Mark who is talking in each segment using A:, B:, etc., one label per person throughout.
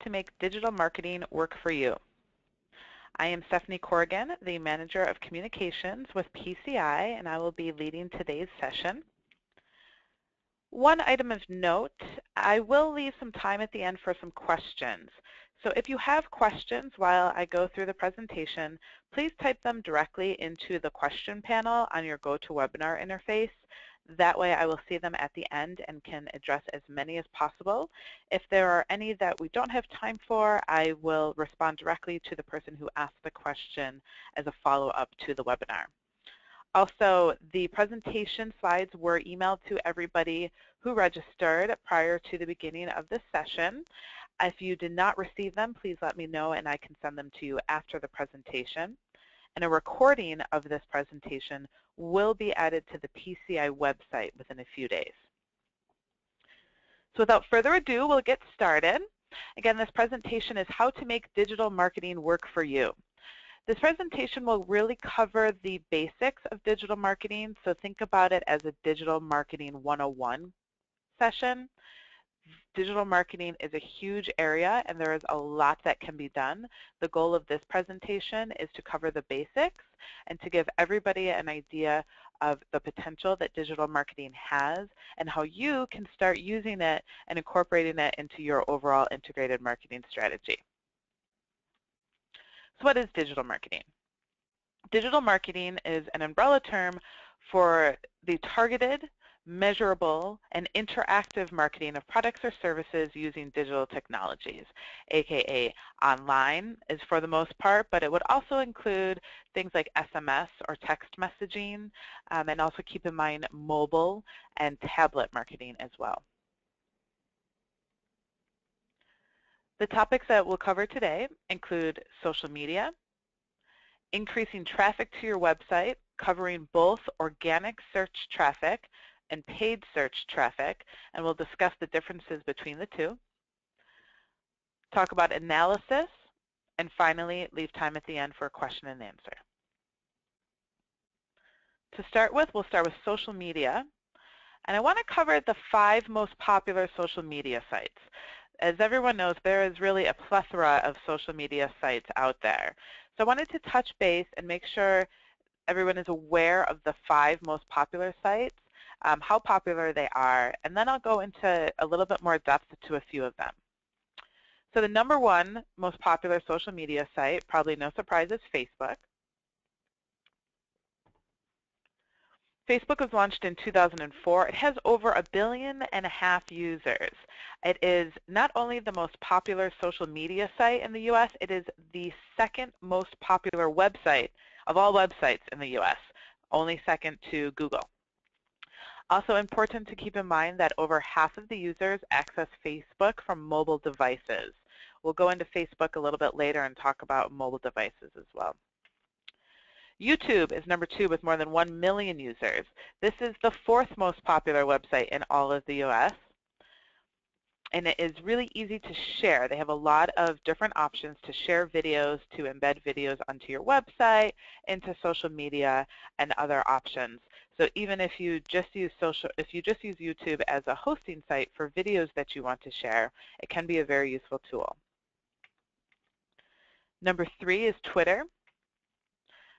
A: to make digital marketing work for you. I am Stephanie Corrigan, the Manager of Communications with PCI, and I will be leading today's session. One item of note, I will leave some time at the end for some questions. So if you have questions while I go through the presentation, please type them directly into the question panel on your GoToWebinar interface. That way I will see them at the end and can address as many as possible. If there are any that we don't have time for, I will respond directly to the person who asked the question as a follow-up to the webinar. Also, the presentation slides were emailed to everybody who registered prior to the beginning of this session. If you did not receive them, please let me know and I can send them to you after the presentation. And a recording of this presentation will be added to the PCI website within a few days. So without further ado, we'll get started. Again, this presentation is how to make digital marketing work for you. This presentation will really cover the basics of digital marketing, so think about it as a digital marketing 101 session. Digital marketing is a huge area and there is a lot that can be done. The goal of this presentation is to cover the basics and to give everybody an idea of the potential that digital marketing has and how you can start using it and incorporating it into your overall integrated marketing strategy. So what is digital marketing? Digital marketing is an umbrella term for the targeted, measurable, and interactive marketing of products or services using digital technologies, aka online is for the most part, but it would also include things like SMS or text messaging, and also keep in mind mobile and tablet marketing as well. The topics that we'll cover today include social media, increasing traffic to your website, covering both organic search traffic and paid search traffic, and we'll discuss the differences between the two. Talk about analysis, and finally, leave time at the end for a question and answer. To start with, we'll start with social media, and I want to cover the 5 most popular social media sites. As everyone knows, there is really a plethora of social media sites out there. So I wanted to touch base and make sure everyone is aware of the 5 most popular sites, how popular they are, and then I'll go into a little bit more depth to a few of them. So the #1 most popular social media site, probably no surprise, is Facebook. Facebook was launched in 2004. It has over 1.5 billion users. It is not only the most popular social media site in the U.S., it is the 2nd most popular website of all websites in the U.S., only second to Google. Also important to keep in mind that over half of the users access Facebook from mobile devices. We'll go into Facebook a little bit later and talk about mobile devices as well. YouTube is #2 with more than 1 million users. This is the 4th most popular website in all of the U.S. And it is really easy to share. They have a lot of different options to share videos, to embed videos onto your website, into social media, and other options. So even if you just use YouTube as a hosting site for videos that you want to share, it can be a very useful tool. #3 is Twitter,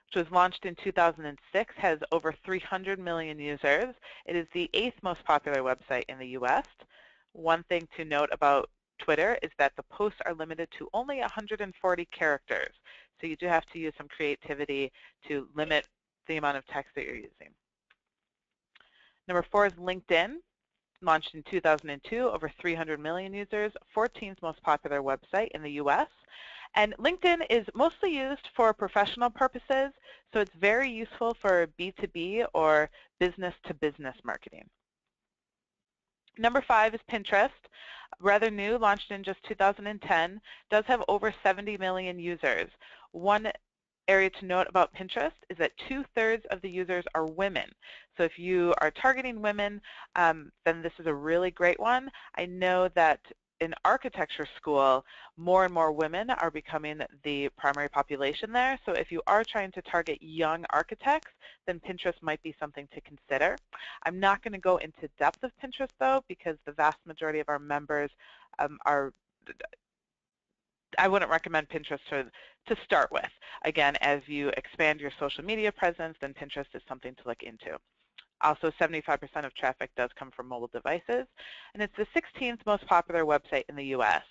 A: which was launched in 2006, has over 300 million users. It is the 8th most popular website in the U.S. One thing to note about Twitter is that the posts are limited to only 140 characters. So you do have to use some creativity to limit the amount of text that you're using. #4 is LinkedIn, launched in 2002, over 300 million users, 14th most popular website in the U.S. And LinkedIn is mostly used for professional purposes, so it's very useful for B2B or business-to-business marketing. #5 is Pinterest, rather new, launched in just 2010, does have over 70 million users. One area to note about Pinterest is that 2/3 of the users are women. So if you are targeting women, then this is a really great one. I know that in architecture school, more and more women are becoming the primary population there. So if you are trying to target young architects, then Pinterest might be something to consider. I'm not going to go into depth of Pinterest, though, because the vast majority of our members are I wouldn't recommend Pinterest to start with. Again, as you expand your social media presence, then Pinterest is something to look into. Also, 75% of traffic does come from mobile devices, and it's the 16th most popular website in the US.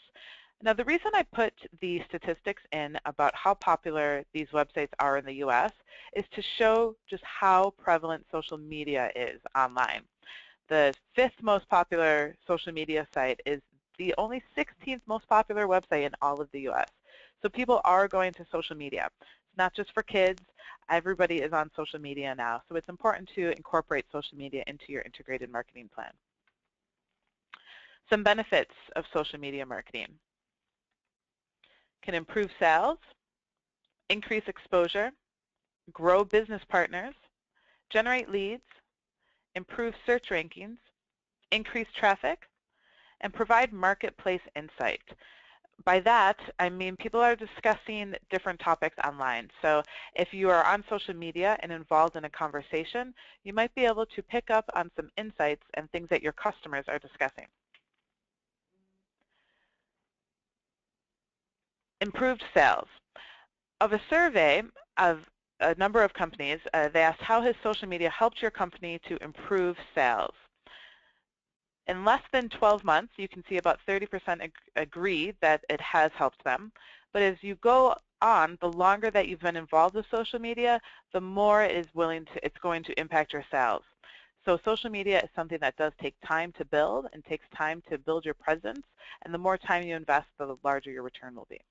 A: Now, the reason I put the statistics in about how popular these websites are in the US is to show just how prevalent social media is online. The 5th most popular social media site is the only 16th most popular website in all of the US. So people are going to social media. It's not just for kids. Everybody is on social media now. So it's important to incorporate social media into your integrated marketing plan. Some benefits of social media marketing. Can improve sales, increase exposure, grow business partners, generate leads, improve search rankings, increase traffic, and provide marketplace insight. By that, I mean people are discussing different topics online. So if you are on social media and involved in a conversation, you might be able to pick up on some insights and things that your customers are discussing. Improved sales. Of a survey of a number of companies, they asked, how has social media helped your company to improve sales? In less than 12 months, you can see about 30% agree that it has helped them. But as you go on, the longer that you've been involved with social media, the more it's going to impact your sales. So social media is something that does take time to build and takes time to build your presence. And the more time you invest, the larger your return will be.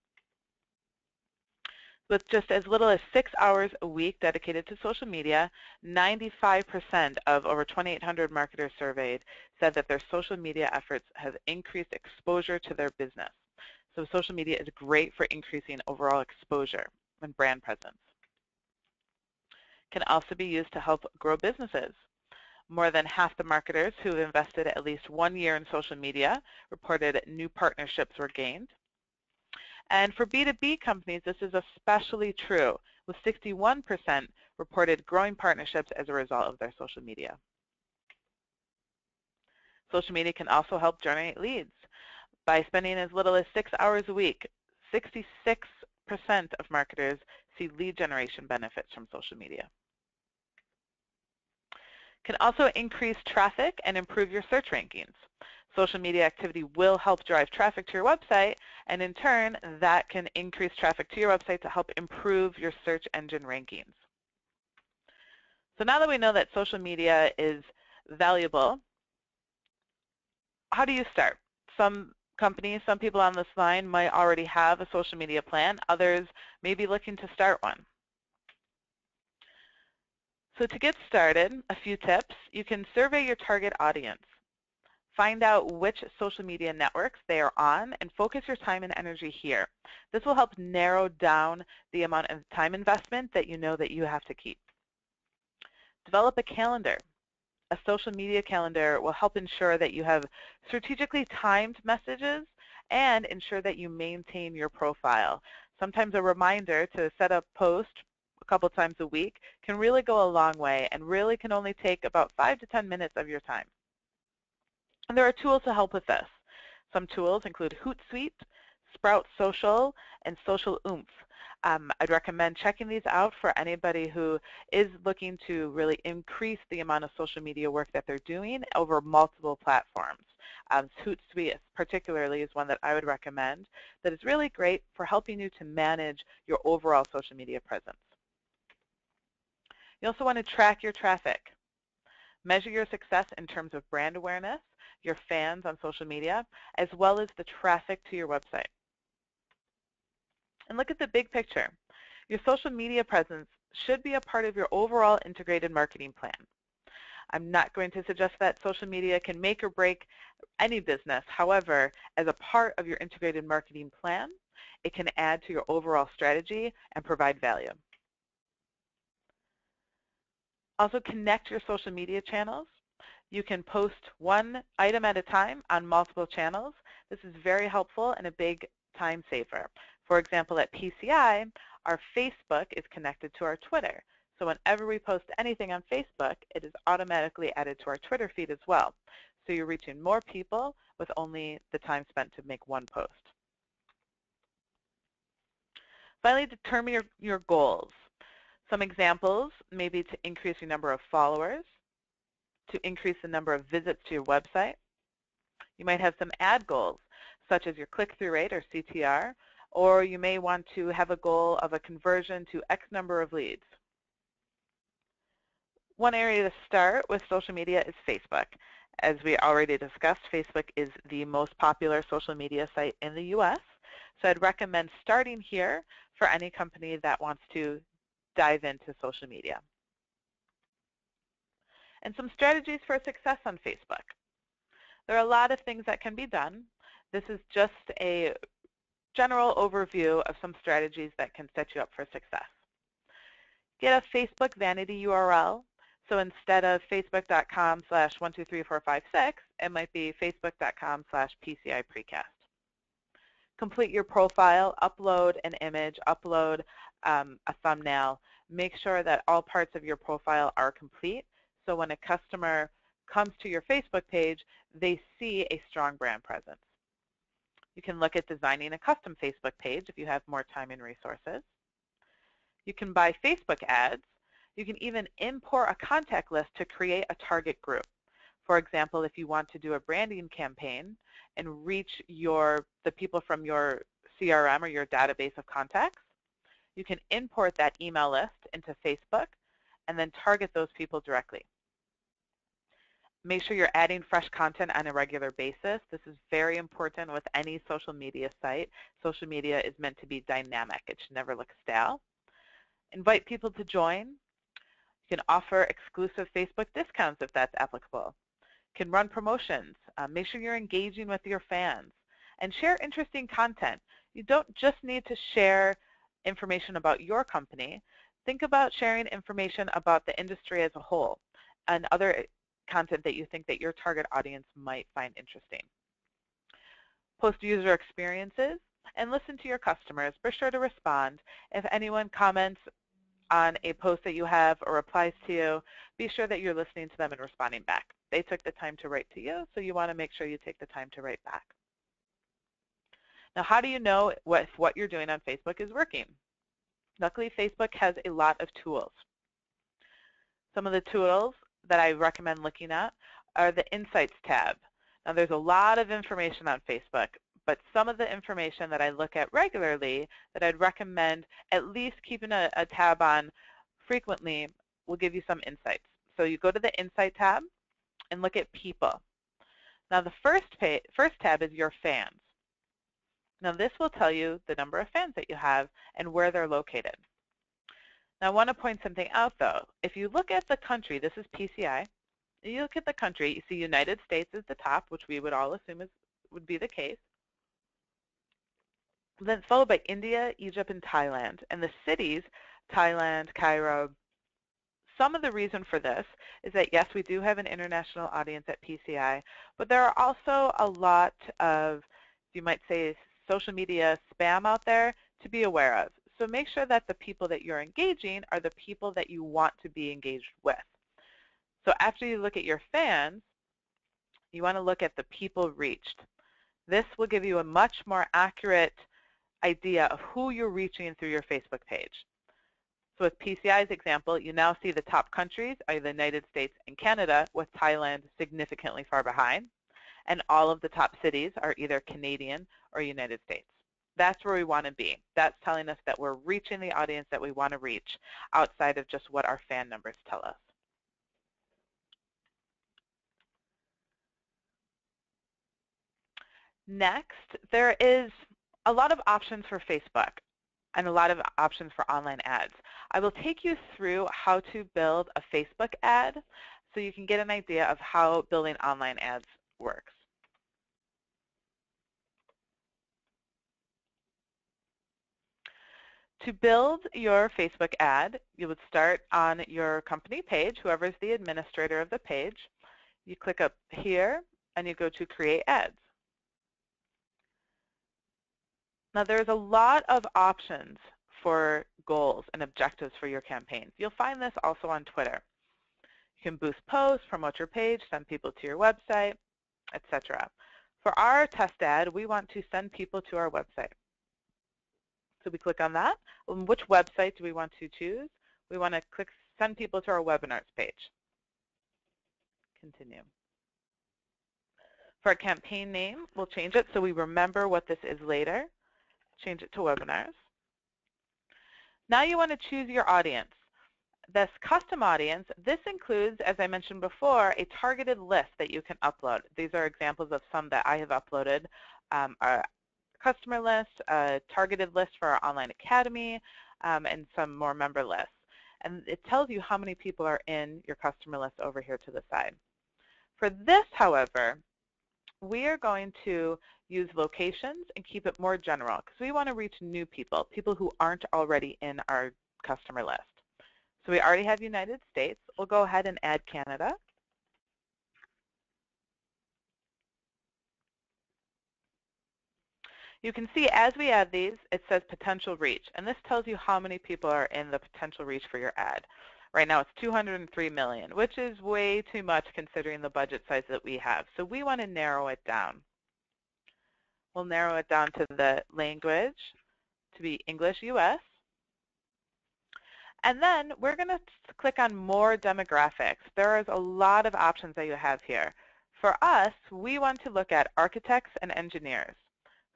A: With just as little as 6 hours a week dedicated to social media, 95% of over 2,800 marketers surveyed said that their social media efforts have increased exposure to their business. So social media is great for increasing overall exposure and brand presence. Can also be used to help grow businesses. More than half the marketers who have invested at least 1 year in social media reported new partnerships were gained. And for B2B companies, this is especially true, with 61% reported growing partnerships as a result of their social media. Social media can also help generate leads. By spending as little as 6 hours a week, 66% of marketers see lead generation benefits from social media. Can also increase traffic and improve your search rankings. Social media activity will help drive traffic to your website, and in turn, that can increase traffic to your website to help improve your search engine rankings. So now that we know that social media is valuable, how do you start? Some companies, some people on this line might already have a social media plan. Others may be looking to start one. So to get started, a few tips. You can survey your target audience. Find out which social media networks they are on and focus your time and energy here. This will help narrow down the amount of time investment that you know that you have to keep. Develop a calendar. A social media calendar will help ensure that you have strategically timed messages and ensure that you maintain your profile. Sometimes a reminder to set a post a couple times a week can really go a long way and really can only take about 5 to 10 minutes of your time. And there are tools to help with this. Some tools include Hootsuite, Sprout Social, and Social Oomph. I'd recommend checking these out for anybody who is looking to really increase the amount of social media work that they're doing over multiple platforms. Hootsuite particularly is one that I would recommend that is really great for helping you to manage your overall social media presence. You also want to track your traffic. Measure your success in terms of brand awareness, your fans on social media, as well as the traffic to your website. And look at the big picture. Your social media presence should be a part of your overall integrated marketing plan. I'm not going to suggest that social media can make or break any business. However, as a part of your integrated marketing plan, it can add to your overall strategy and provide value. Also, connect your social media channels. You can post one item at a time on multiple channels. This is very helpful and a big time saver. For example, at PCI, our Facebook is connected to our Twitter. So whenever we post anything on Facebook, it is automatically added to our Twitter feed as well. So you're reaching more people with only the time spent to make one post. Finally, determine your goals. Some examples may be to increase your number of followers, to increase the number of visits to your website. You might have some ad goals, such as your click-through rate or CTR, or you may want to have a goal of a conversion to X number of leads. One area to start with social media is Facebook. As we already discussed, Facebook is the most popular social media site in the US, so I'd recommend starting here for any company that wants to dive into social media. And some strategies for success on Facebook. There are a lot of things that can be done. This is just a general overview of some strategies that can set you up for success. Get a Facebook vanity URL. So instead of facebook.com/123456, it might be facebook.com/PCI Precast. Complete your profile, upload an image, upload a thumbnail. Make sure that all parts of your profile are complete, so when a customer comes to your Facebook page, they see a strong brand presence. You can look at designing a custom Facebook page if you have more time and resources. You can buy Facebook ads. You can even import a contact list to create a target group. For example, if you want to do a branding campaign and reach the people from your CRM or your database of contacts, you can import that email list into Facebook and then target those people directly. Make sure you're adding fresh content on a regular basis. This is very important with any social media site. Social media is meant to be dynamic. It should never look stale. Invite people to join. You can offer exclusive Facebook discounts if that's applicable. You can run promotions. Make sure you're engaging with your fans. And share interesting content. You don't just need to share information about your company. Think about sharing information about the industry as a whole and other content that you think that your target audience might find interesting. Post user experiences and listen to your customers. Be sure to respond. If anyone comments on a post that you have or replies to you, be sure that you're listening to them and responding back. They took the time to write to you, so you want to make sure you take the time to write back. Now, how do you know if what you're doing on Facebook is working? Luckily, Facebook has a lot of tools. Some of the tools that I recommend looking at are the Insights tab. Now, there's a lot of information on Facebook, but some of the information that I look at regularly that I'd recommend at least keeping a tab on frequently will give you some insights. So you go to the Insight tab and look at people. Now, the first tab is your fans. Now, this will tell you the number of fans that you have and where they're located. Now, I want to point something out, though. If you look at the country, this is PCI. If you look at the country, you see United States is the top, which we would all assume would be the case. Then followed by India, Egypt, and Thailand. And the cities, Thailand, Cairo. Some of the reason for this is that, yes, we do have an international audience at PCI, but there are also a lot of, you might say, social media spam out there to be aware of. So make sure that the people that you're engaging are the people that you want to be engaged with. So after you look at your fans, you want to look at the people reached. This will give you a much more accurate idea of who you're reaching through your Facebook page. So with PCI's example, you now see the top countries are the United States and Canada, with Thailand significantly far behind. And all of the top cities are either Canadian or United States. That's where we want to be. That's telling us that we're reaching the audience that we want to reach outside of just what our fan numbers tell us. Next, there is a lot of options for Facebook and a lot of options for online ads. I will take you through how to build a Facebook ad so you can get an idea of how building online ads works. To build your Facebook ad, you would start on your company page, whoever's the administrator of the page. You click up here and you go to Create Ads. Now, there's a lot of options for goals and objectives for your campaigns. You'll find this also on Twitter. You can boost posts, promote your page, send people to your website, etc. For our test ad, we want to send people to our website. So we click on that. Which website do we want to choose? We want to click send people to our webinars page. Continue. For our campaign name, we'll change it so we remember what this is later. Change it to webinars. Now you want to choose your audience. This custom audience, this includes, as I mentioned before, a targeted list that you can upload. These are examples of some that I have uploaded. Our customer list, a targeted list for our online academy, and some more member lists. And it tells you how many people are in your customer list over here to the side. For this, however, we are going to use locations and keep it more general because we want to reach new people, people who aren't already in our customer list. So we already have United States. We'll go ahead and add Canada. You can see as we add these, it says potential reach, and this tells you how many people are in the potential reach for your ad. Right now it's 203 million, which is way too much considering the budget size that we have. So we want to narrow it down. We'll narrow it down to the language to be English US. And then we're going to click on more demographics. There is a lot of options that you have here. For us, we want to look at architects and engineers.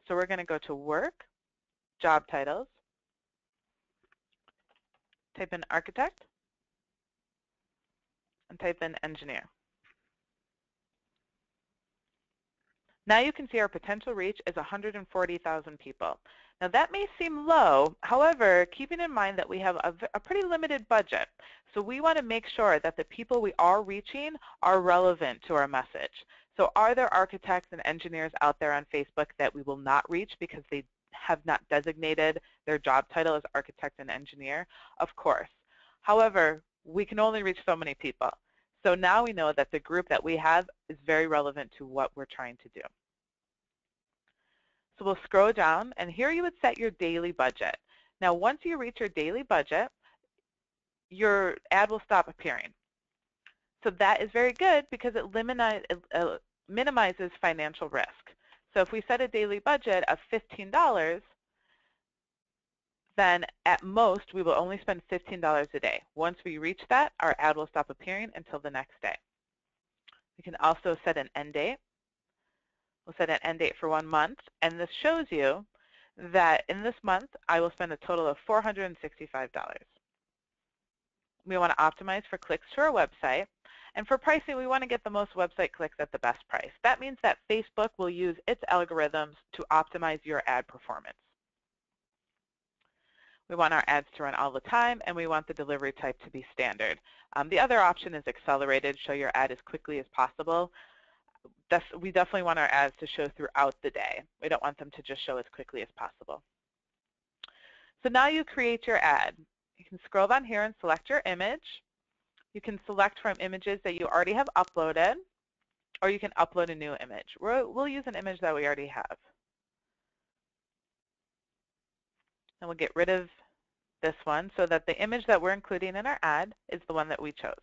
A: So we're going to go to work, job titles, type in architect, and type in engineer. Now you can see our potential reach is 140,000 people. Now that may seem low, however, keeping in mind that we have a pretty limited budget. So we want to make sure that the people we are reaching are relevant to our message. So are there architects and engineers out there on Facebook that we will not reach because they have not designated their job title as architect and engineer? Of course. However, we can only reach so many people. So now we know that the group that we have is very relevant to what we're trying to do. So we'll scroll down, and here you would set your daily budget. Now once you reach your daily budget, your ad will stop appearing. So that is very good because it minimizes financial risk. So if we set a daily budget of $15, then at most we will only spend $15 a day. Once we reach that, our ad will stop appearing until the next day. We can also set an end date. We'll set an end date for 1 month, and this shows you that in this month I will spend a total of $465. We want to optimize for clicks to our website, and for pricing we want to get the most website clicks at the best price. That means that Facebook will use its algorithms to optimize your ad performance. We want our ads to run all the time, and we want the delivery type to be standard. The other option is accelerated, show your ad as quickly as possible. We definitely want our ads to show throughout the day. We don't want them to just show as quickly as possible. So now you create your ad. You can scroll down here and select your image. You can select from images that you already have uploaded, or you can upload a new image. We'll use an image that we already have. And we'll get rid of this one so that the image that we're including in our ad is the one that we chose.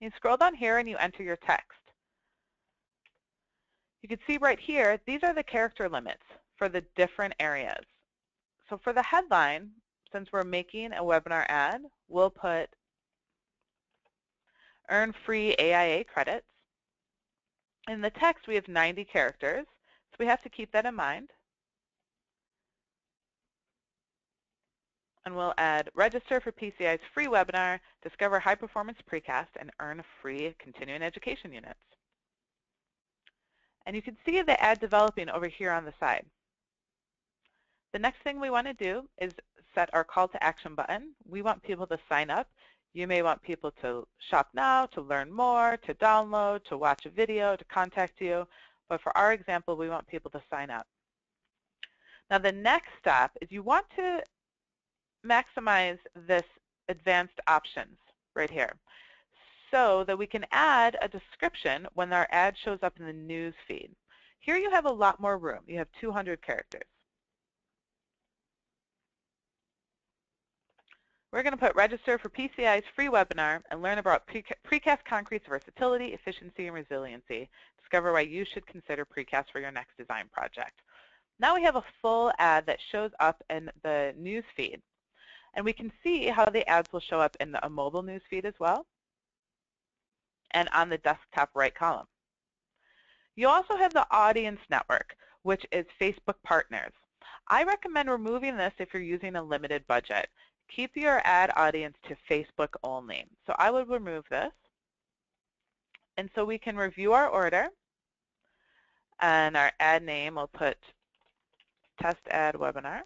A: You scroll down here and you enter your text. You can see right here, these are the character limits for the different areas. So for the headline, since we're making a webinar ad, we'll put earn free AIA credits. In the text, we have 90 characters, so we have to keep that in mind. And we'll add register for PCI's free webinar, discover high performance precast, and earn free continuing education units. And you can see the ad developing over here on the side. The next thing we want to do is set our call to action button. We want people to sign up. You may want people to shop now, to learn more, to download, to watch a video, to contact you. But for our example, we want people to sign up. Now the next step is you want to maximize this advanced options right here so that we can add a description when our ad shows up in the news feed. Here you have a lot more room. You have 200 characters. We're going to put register for PCI's free webinar and learn about precast concrete's versatility, efficiency, and resiliency. Discover why you should consider precast for your next design project. Now we have a full ad that shows up in the news feed. And we can see how the ads will show up in a mobile news feed as well and on the desktop right column. You also have the audience network, which is Facebook partners. I recommend removing this if you're using a limited budget. Keep your ad audience to Facebook only. So I would remove this. And so we can review our order. And our ad name, we'll put test ad webinar.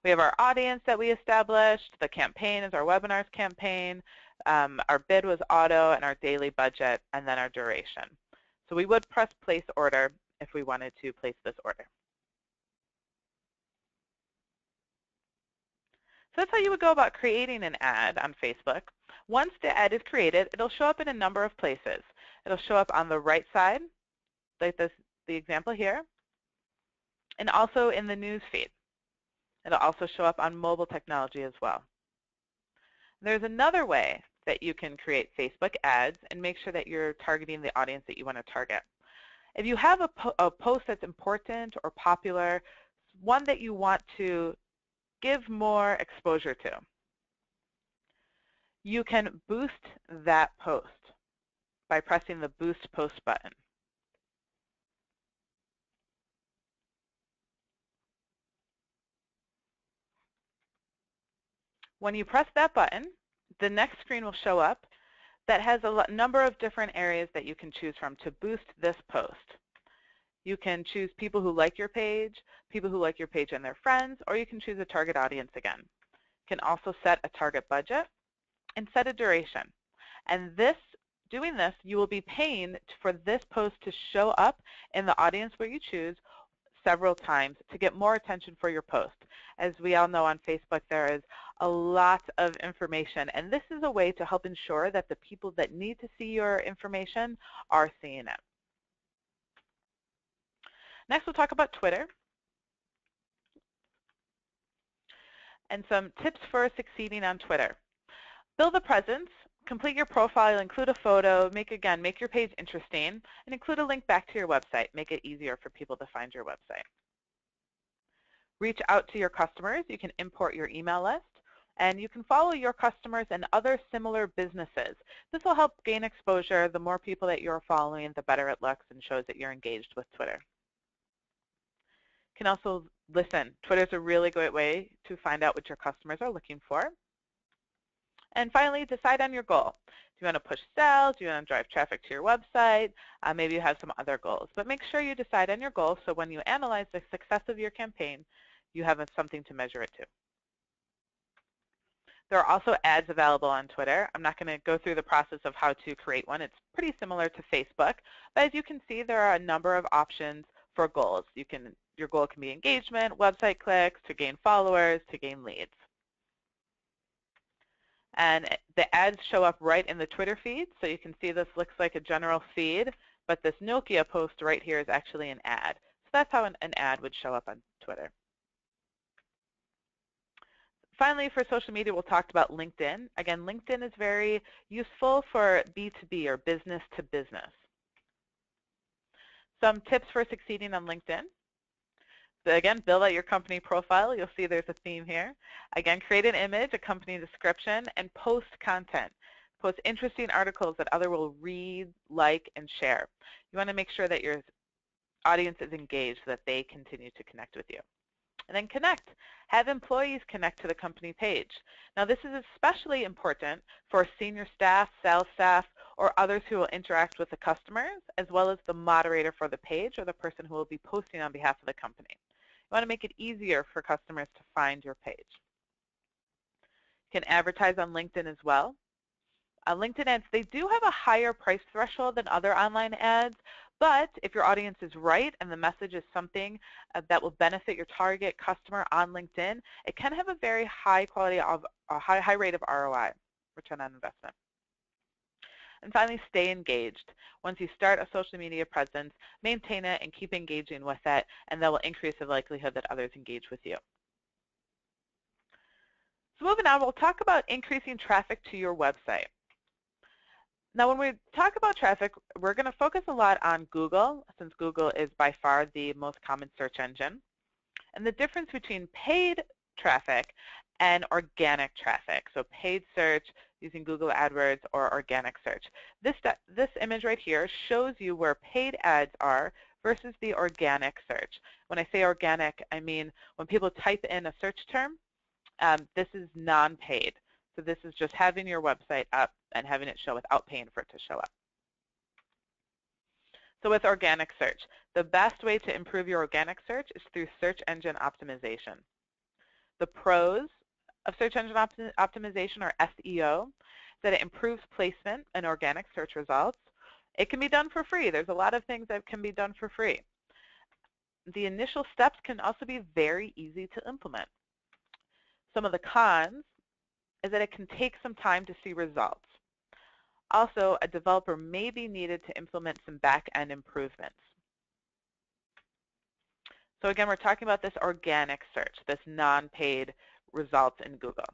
A: We have our audience that we established. The campaign is our webinars campaign. Our bid was auto and our daily budget, and then our duration. So we would press place order if we wanted to place this order. So that's how you would go about creating an ad on Facebook. Once the ad is created, it'll show up in a number of places. It'll show up on the right side, like the example here, and also in the news feed. It'll also show up on mobile technology as well. There's another way that you can create Facebook ads and make sure that you're targeting the audience that you want to target. If you have a post that's important or popular, one that you want to give more exposure to, you can boost that post by pressing the Boost Post button. When you press that button, the next screen will show up that has a number of different areas that you can choose from to boost this post. You can choose people who like your page, people who like your page and their friends, or you can choose a target audience again. You can also set a target budget and set a duration. And doing this, you will be paying for this post to show up in the audience where you choose several times to get more attention for your post. As we all know on Facebook, there is a lot of information, and this is a way to help ensure that the people that need to see your information are seeing it. Next, we'll talk about Twitter and some tips for succeeding on Twitter. Build a presence, complete your profile, include a photo, make your page interesting, and include a link back to your website. Make it easier for people to find your website. Reach out to your customers. You can import your email list, and you can follow your customers and other similar businesses. This will help gain exposure. The more people that you're following, the better it looks and shows that you're engaged with Twitter. You can also listen. Twitter is a really great way to find out what your customers are looking for. And finally, decide on your goal. Do you want to push sales? Do you want to drive traffic to your website? Maybe you have some other goals. But make sure you decide on your goal so when you analyze the success of your campaign, you have something to measure it to. There are also ads available on Twitter. I'm not going to go through the process of how to create one. It's pretty similar to Facebook. But as you can see, there are a number of options for goals. Your goal can be engagement, website clicks, to gain followers, to gain leads. And the ads show up right in the Twitter feed. So you can see this looks like a general feed, but this Nokia post right here is actually an ad. So that's how an ad would show up on Twitter. Finally, for social media, we'll talk about LinkedIn. Again, LinkedIn is very useful for B2B or business to business. Some tips for succeeding on LinkedIn. So again, build out your company profile. You'll see there's a theme here. Again, create an image, a company description, and post content. Post interesting articles that others will read, like, and share. You want to make sure that your audience is engaged so that they continue to connect with you. And then connect. Have employees connect to the company page. Now this is especially important for senior staff, sales staff, or others who will interact with the customers, as well as the moderator for the page or the person who will be posting on behalf of the company. You want to make it easier for customers to find your page. You can advertise on LinkedIn as well. LinkedIn ads, they do have a higher price threshold than other online ads, but if your audience is right and the message is something that will benefit your target customer on LinkedIn, it can have a very high quality of a high rate of ROI, return on investment. And finally, stay engaged. Once you start a social media presence, maintain it and keep engaging with it, and that will increase the likelihood that others engage with you. So moving on, we'll talk about increasing traffic to your website. Now, when we talk about traffic, we're going to focus a lot on Google, since Google is by far the most common search engine. And the difference between paid traffic and organic traffic, so paid search using Google AdWords or organic search. This image right here shows you where paid ads are versus the organic search. When I say organic, I mean when people type in a search term, this is non-paid. So this is just having your website up and having it show without paying for it to show up. So with organic search, the best way to improve your organic search is through search engine optimization. The pros of search engine optimization, or SEO, is that it improves placement in organic search results. It can be done for free. There's a lot of things that can be done for free. The initial steps can also be very easy to implement. Some of the cons is that it can take some time to see results. Also, a developer may be needed to implement some back-end improvements. So again, we're talking about this organic search, this non-paid results in Google.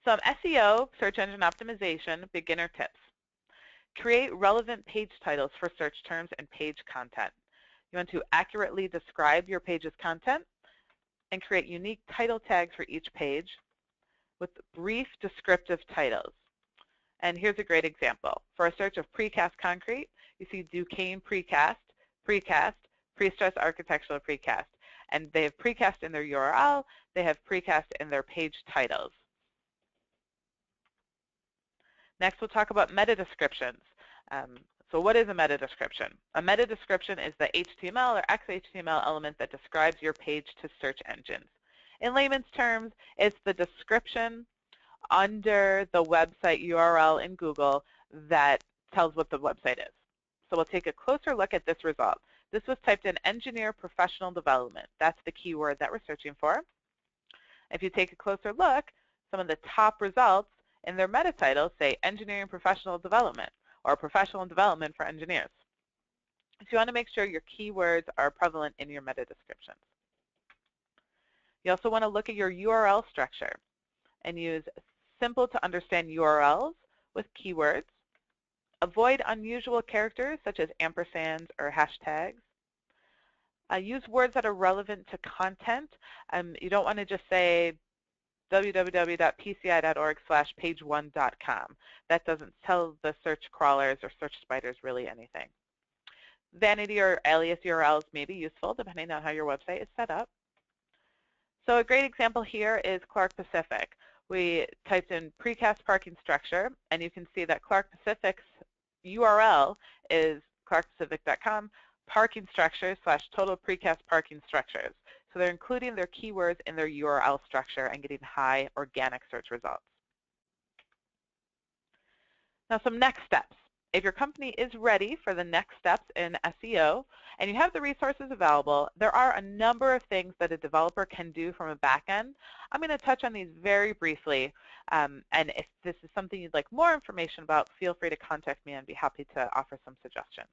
A: Some SEO, search engine optimization, beginner tips. Create relevant page titles for search terms and page content. You want to accurately describe your page's content and create unique title tags for each page with brief descriptive titles. And here's a great example. For a search of precast concrete, you see Duquesne Precast, Precast, Prestress Architectural Precast. And they have precast in their URL. They have precast in their page titles. Next, we'll talk about meta descriptions. So what is a meta description? A meta description is the HTML or XHTML element that describes your page to search engines. In layman's terms, it's the description under the website URL in Google that tells what the website is. So we'll take a closer look at this result. This was typed in engineer professional development. That's the keyword that we're searching for. If you take a closer look, some of the top results in their meta title say engineering professional development or professional development for engineers. So you want to make sure your keywords are prevalent in your meta descriptions. You also want to look at your URL structure and use simple to understand URLs with keywords. Avoid unusual characters such as ampersands or hashtags. Use words that are relevant to content. You don't want to just say www.pci.org/page1.com. That doesn't tell the search crawlers or search spiders really anything. Vanity or alias URLs may be useful depending on how your website is set up. So a great example here is Clark Pacific. We typed in precast parking structure, and you can see that Clark Pacific's URL is clarkpacific.com parking structures / total precast parking structures. So they're including their keywords in their URL structure and getting high organic search results. Now, some next steps. If your company is ready for the next steps in SEO and you have the resources available, there are a number of things that a developer can do from a back end. I'm going to touch on these very briefly, and if this is something you'd like more information about, feel free to contact me and I'd be happy to offer some suggestions.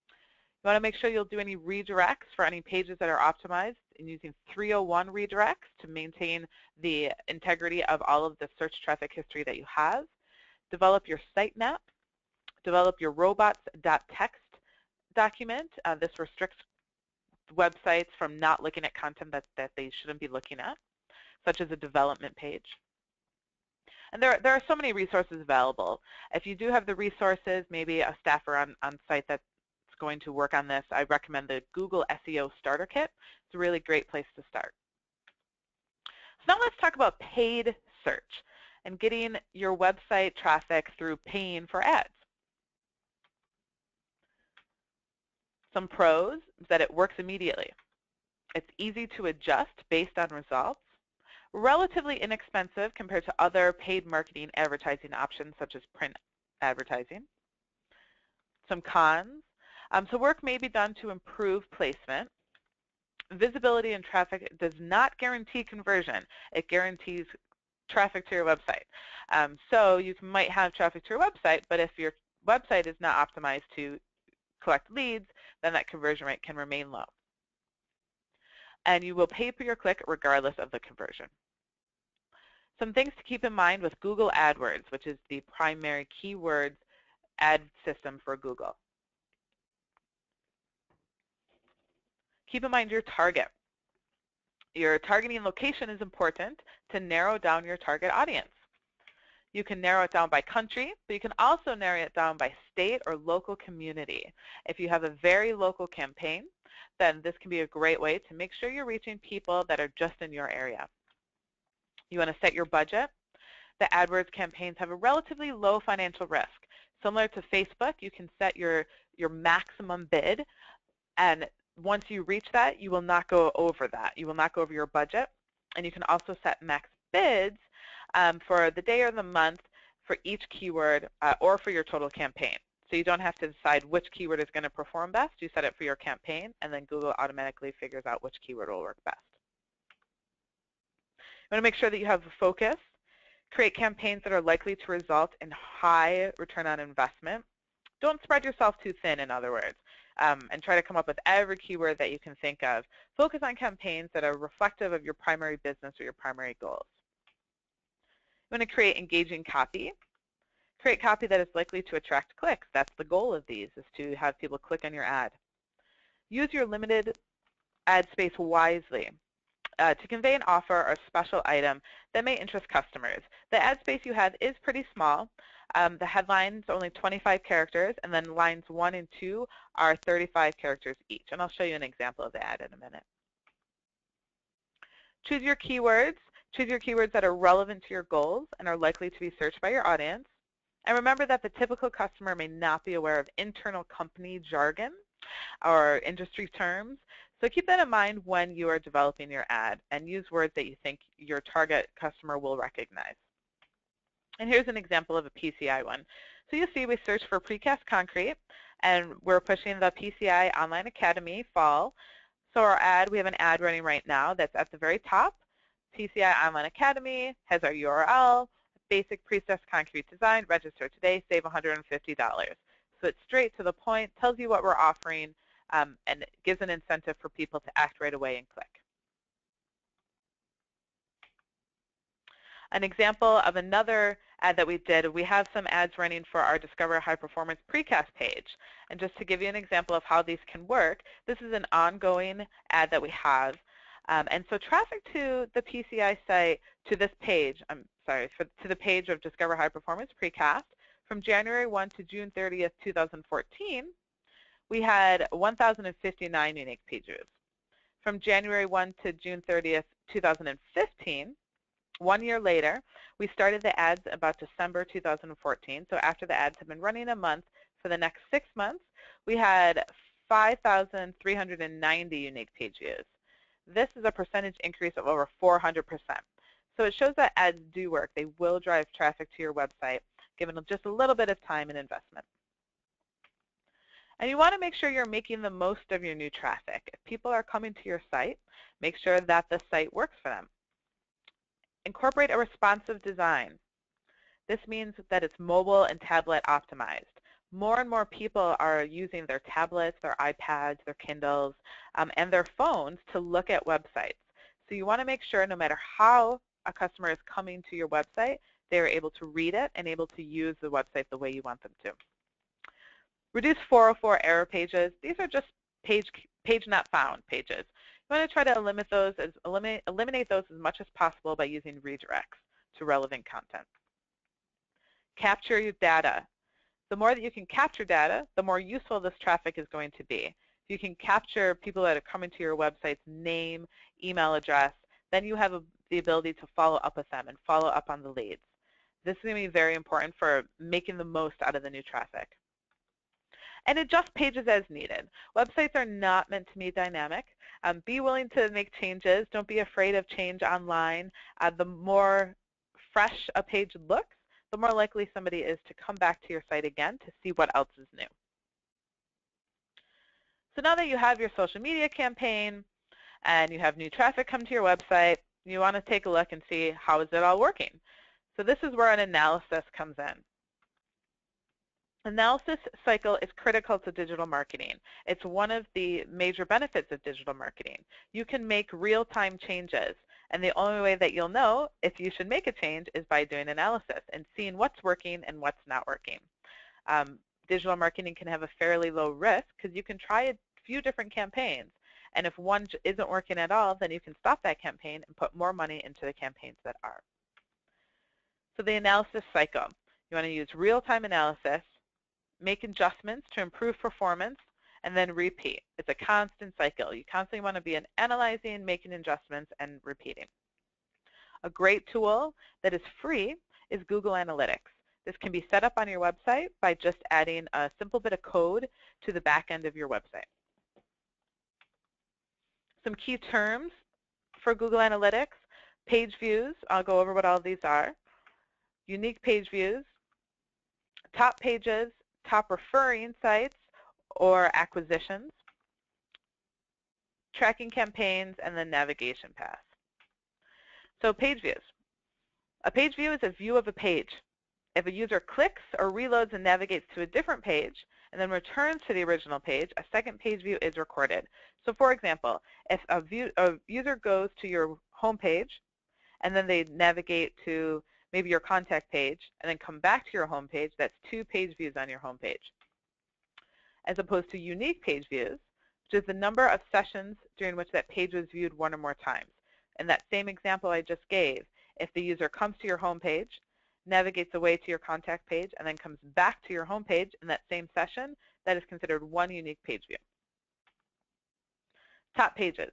A: You want to make sure you'll do any redirects for any pages that are optimized and using 301 redirects to maintain the integrity of all of the search traffic history that you have. Develop your sitemap. Develop your robots.txt document. This restricts websites from not looking at content that they shouldn't be looking at, such as a development page. And there are so many resources available. If you do have the resources, maybe a staffer on site that's going to work on this, I recommend the Google SEO Starter Kit. It's a really great place to start. So now let's talk about paid search and getting your website traffic through paying for ads. Some pros is that it works immediately. It's easy to adjust based on results, relatively inexpensive compared to other paid marketing advertising options such as print advertising. Some cons. So work may be done to improve placement. Visibility and traffic does not guarantee conversion. It guarantees traffic to your website. So you might have traffic to your website, but if your website is not optimized to collect leads, then that conversion rate can remain low. And you will pay per your click regardless of the conversion. Some things to keep in mind with Google AdWords, which is the primary keywords ad system for Google. Keep in mind your target. Your targeting location is important to narrow down your target audience. You can narrow it down by country, but you can also narrow it down by state or local community. If you have a very local campaign, then this can be a great way to make sure you're reaching people that are just in your area. You want to set your budget. The AdWords campaigns have a relatively low financial risk. Similar to Facebook, you can set your maximum bid, and once you reach that, you will not go over that. You will not go over your budget. And you can also set max bids for the day or the month for each keyword or for your total campaign. So you don't have to decide which keyword is going to perform best. You set it for your campaign, and then Google automatically figures out which keyword will work best. You want to make sure that you have a focus. Create campaigns that are likely to result in high return on investment. Don't spread yourself too thin, in other words, and try to come up with every keyword that you can think of. Focus on campaigns that are reflective of your primary business or your primary goals. You want to create engaging copy. Create copy that is likely to attract clicks. That's the goal of these, is to have people click on your ad. Use your limited ad space wisely to convey an offer or special item that may interest customers. The ad space you have is pretty small. The headline's only 25 characters, and then lines 1 and 2 are 35 characters each. And I'll show you an example of the ad in a minute. Choose your keywords. Choose your keywords that are relevant to your goals and are likely to be searched by your audience. And remember that the typical customer may not be aware of internal company jargon or industry terms. So keep that in mind when you are developing your ad, and use words that you think your target customer will recognize. And here's an example of a PCI one. So you'll see we searched for precast concrete, and we're pushing the PCI Online Academy fall. So our ad, we have an ad running right now that's at the very top. PCI Online Academy has our URL, basic precast concrete design, register today, save $150. So it's straight to the point, tells you what we're offering, and gives an incentive for people to act right away and click. An example of another ad that we did, we have some ads running for our Discover High Performance Precast page. And just to give you an example of how these can work, this is an ongoing ad that we have. And so traffic to the PCI site, to this page, to the page of Discover High Performance Precast, from January 1 to June 30th, 2014, we had 1,059 unique page views. From January 1 to June 30th, 2015, 1 year later, we started the ads about December 2014. So after the ads have been running a month, for the next 6 months, we had 5,390 unique page views. This is a percentage increase of over 400%. So it shows that ads do work. They will drive traffic to your website, given just a little bit of time and investment. And you want to make sure you're making the most of your new traffic. If people are coming to your site, make sure that the site works for them. Incorporate a responsive design. This means that it's mobile and tablet optimized. More and more people are using their tablets, their iPads, their Kindles, and their phones to look at websites. So you want to make sure no matter how a customer is coming to your website, they are able to read it and able to use the website the way you want them to. Reduce 404 error pages. These are just page not found pages. You want to try to eliminate those as much as possible by using redirects to relevant content. Capture your data. The more that you can capture data, the more useful this traffic is going to be. If you can capture people that are coming to your website's name, email address, then you have the ability to follow up with them and follow up on the leads. This is going to be very important for making the most out of the new traffic. And adjust pages as needed. Websites are not meant to be dynamic. Be willing to make changes. Don't be afraid of change online. The more fresh a page looks, the more likely somebody is to come back to your site again to see what else is new. So now that you have your social media campaign and you have new traffic come to your website, you want to take a look and see how is it all working. So this is where an analysis comes in. Analysis cycle is critical to digital marketing. It's one of the major benefits of digital marketing. You can make real-time changes And the only way that you'll know if you should make a change is by doing analysis and seeing what's working and what's not working. Digital marketing can have a fairly low risk because you can try a few different campaigns. And if one isn't working at all, then you can stop that campaign and put more money into the campaigns that are. So the analysis cycle. You want to use real-time analysis, make adjustments to improve performance, and then repeat. It's a constant cycle. You constantly want to be analyzing, making adjustments, and repeating. A great tool that is free is Google Analytics. This can be set up on your website by just adding a simple bit of code to the back end of your website. Some key terms for Google Analytics: page views. I'll go over what all of these are. Unique page views, top pages, top referring sites or acquisitions, tracking campaigns, and then navigation paths. So page views. A page view is a view of a page. If a user clicks or reloads and navigates to a different page and then returns to the original page, a second page view is recorded. So for example, if a user goes to your home page and then they navigate to maybe your contact page and then come back to your home page, that's 2 page views on your home page. As opposed to unique page views, which is the number of sessions during which that page was viewed 1 or more times. In that same example I just gave, if the user comes to your home page, navigates away to your contact page, and then comes back to your home page in that same session, that is considered 1 unique page view. Top pages.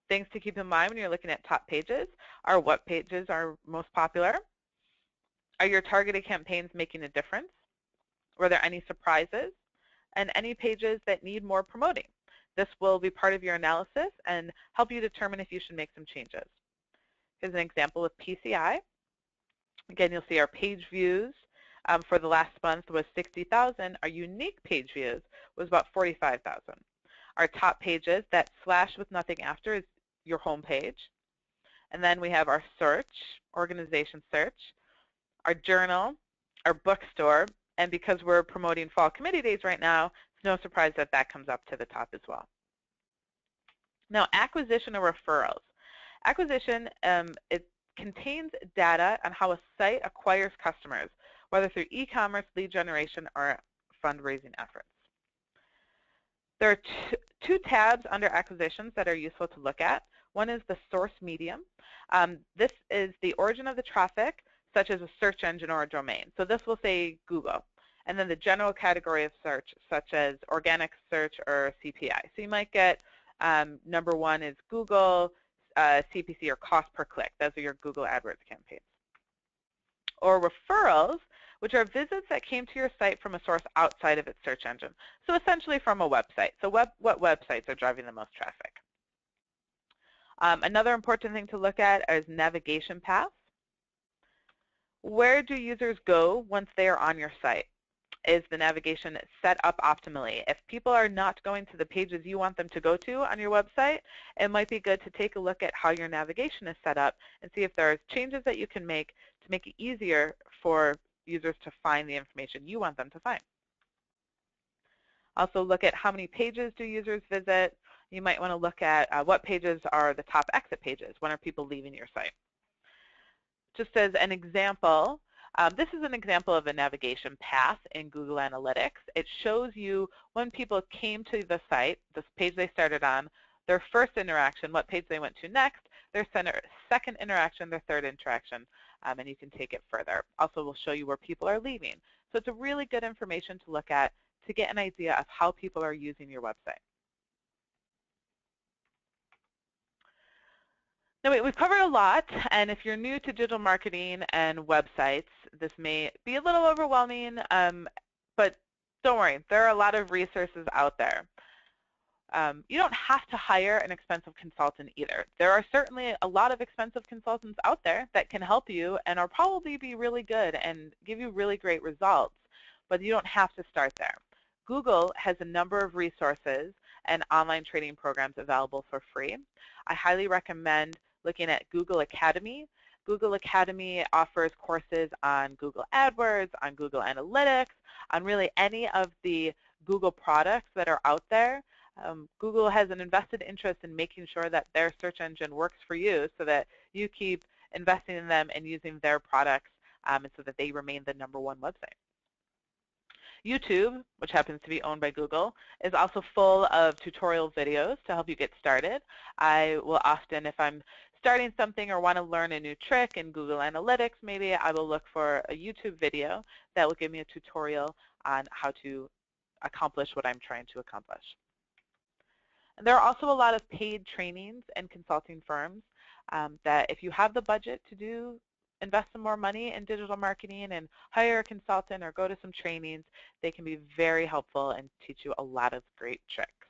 A: Things to keep in mind when you're looking at top pages are what pages are most popular. Are your targeted campaigns making a difference? Were there any surprises? And any pages that need more promoting. This will be part of your analysis and help you determine if you should make some changes. Here's an example with PCI. Again, you'll see our page views for the last month was 60,000. Our unique page views was about 45,000. Our top pages, that slash with nothing after, is your home page. And then we have our search, organization search, our journal, our bookstore, and because we're promoting Fall Committee Days right now, it's no surprise that that comes up to the top as well. Now, acquisition or referrals. Acquisition, it contains data on how a site acquires customers, whether through e-commerce, lead generation, or fundraising efforts. There are two tabs under acquisitions that are useful to look at. One is the source medium. This is the origin of the traffic, such as a search engine or a domain. So this will say Google. And then the general category of search, such as organic search or CPI. So you might get number 1 is Google, CPC, or cost per click. Those are your Google AdWords campaigns. Or referrals, which are visits that came to your site from a source outside of its search engine. So essentially from a website. So what websites are driving the most traffic? Another important thing to look at is navigation paths. Where do users go once they are on your site? Is the navigation set up optimally? If people are not going to the pages you want them to go to on your website, it might be good to take a look at how your navigation is set up and see if there are changes that you can make to make it easier for users to find the information you want them to find. Also look at how many pages do users visit. You might want to look at what pages are the top exit pages. When are people leaving your site? Just as an example, this is an example of a navigation path in Google Analytics. It shows you when people came to the site, this page they started on, their first interaction, what page they went to next, their second interaction, their third interaction, and you can take it further. Also, we'll show you where people are leaving. So it's a really good information to look at to get an idea of how people are using your website. Now, we've covered a lot, and if you're new to digital marketing and websites, this may be a little overwhelming, but don't worry, there are a lot of resources out there. You don't have to hire an expensive consultant either. There are certainly a lot of expensive consultants out there that can help you and are probably be really good and give you really great results, but you don't have to start there. Google has a number of resources and online training programs available for free. I highly recommend looking at Google Academy. Google Academy offers courses on Google AdWords, on Google Analytics, on really any of the Google products that are out there. Google has an invested interest in making sure that their search engine works for you so that you keep investing in them and using their products and so that they remain the #1 website. YouTube, which happens to be owned by Google, is also full of tutorial videos to help you get started. I will often, if I'm starting something or want to learn a new trick in Google Analytics, maybe I will look for a YouTube video that will give me a tutorial on how to accomplish what I'm trying to accomplish. And there are also a lot of paid trainings and consulting firms that if you have the budget to invest some more money in digital marketing and hire a consultant or go to some trainings, they can be very helpful and teach you a lot of great tricks.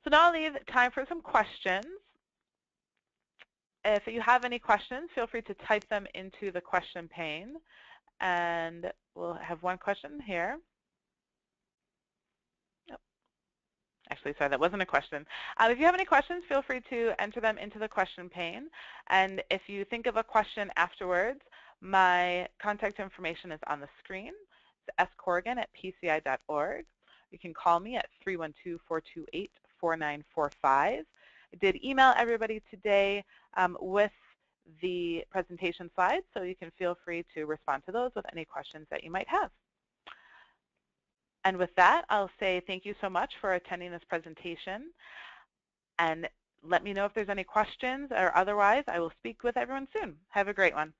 A: So now I'll leave time for some questions. If you have any questions, feel free to type them into the question pane. And we'll have one question here. Actually, sorry, that wasn't a question. If you have any questions, feel free to enter them into the question pane. And if you think of a question afterwards, my contact information is on the screen. It's scorrigan@pci.org. You can call me at 312-428-4945. I did email everybody today with the presentation slides, so you can feel free to respond to those with any questions that you might have. And with that, I'll say thank you so much for attending this presentation. And let me know if there's any questions, or otherwise, I will speak with everyone soon. Have a great one.